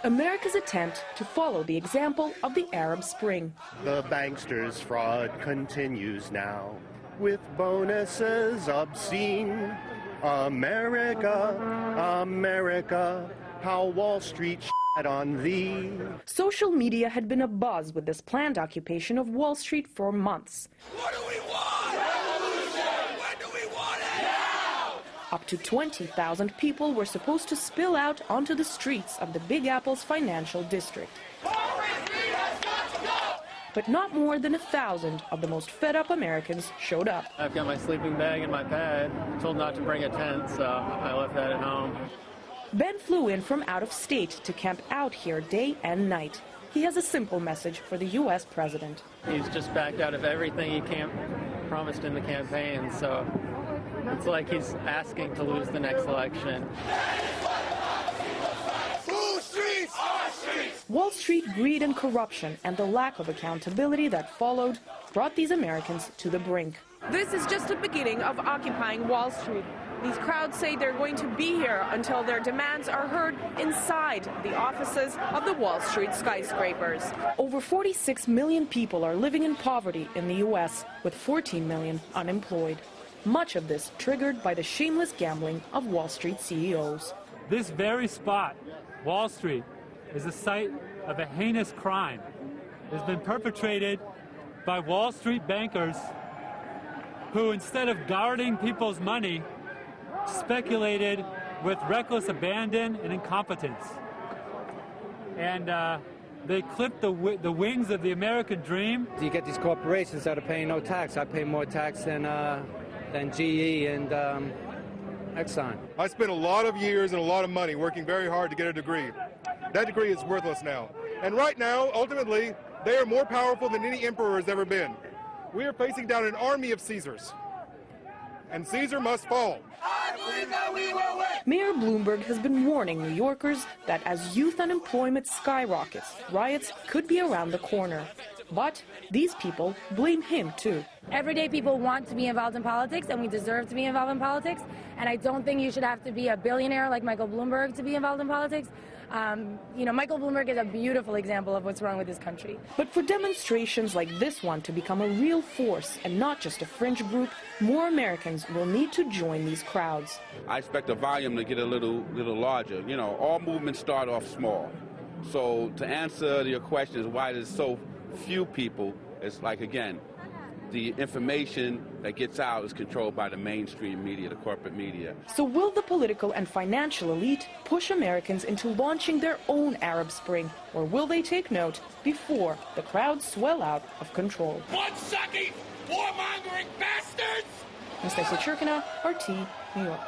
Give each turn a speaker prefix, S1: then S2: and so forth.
S1: America's attempt to follow the example of the Arab Spring.
S2: The banksters' fraud continues now, with bonuses obscene. America, America, how Wall Street shit on thee.
S1: Social media had been abuzz with this planned occupation of Wall Street for months.
S3: What do we want? Revolution! When do we want it? Now!
S1: Up to 20,000 people were supposed to spill out onto the streets of the Big Apple's financial district. But not more than 1,000 of the most fed-up Americans showed up.
S4: I've got my sleeping bag and my pad. I'm told not to bring a tent, so I left that at home.
S1: Ben flew in from out of state to camp out here day and night. He has a simple message for the U.S. president.
S4: He's just backed out of everything he promised in the campaign, so it's like he's asking to lose the next election.
S1: Wall Street greed and corruption and the lack of accountability that followed brought these Americans to the brink.
S5: This is just the beginning of occupying Wall Street. These crowds say they're going to be here until their demands are heard inside the offices of the Wall Street skyscrapers.
S1: Over 46 million people are living in poverty in the U.S., with 14 million unemployed. Much of this triggered by the shameless gambling of Wall Street CEOs.
S6: This very spot, Wall Street, is the site of a heinous crime. It has been perpetrated by Wall Street bankers who, instead of guarding people's money, speculated with reckless abandon and incompetence. And they clipped the wings of the American dream.
S7: You get these corporations that are paying no tax. I pay more tax than GE and Exxon.
S8: I spent a lot of years and a lot of money working very hard to get a degree. That degree is worthless now. And right now, ultimately, they are more powerful than any emperor has ever been. We are facing down an army of Caesars. And Caesar must fall.
S3: I believe that we will win!
S1: Mayor Bloomberg has been warning New Yorkers that as youth unemployment skyrockets, riots could be around the corner. But these people blame him, too.
S9: Everyday people want to be involved in politics, and we deserve to be involved in politics. And I don't think you should have to be a billionaire like Michael Bloomberg to be involved in politics. Michael Bloomberg is a beautiful example of what's wrong with this country.
S1: But for demonstrations like this one to become a real force and not just a fringe group, more Americans will need to join these crowds.
S10: I expect the volume to get a little larger. You know, all movements start off small. So to answer your question is why there's so few people, it's like, again, the information that gets out is controlled by the mainstream media, the corporate media.
S1: So will the political and financial elite push Americans into launching their own Arab Spring, or will they take note before the crowds swell out of control?
S3: Blood-sucking, warmongering bastards!
S1: Anastasia Churkina, RT, New York.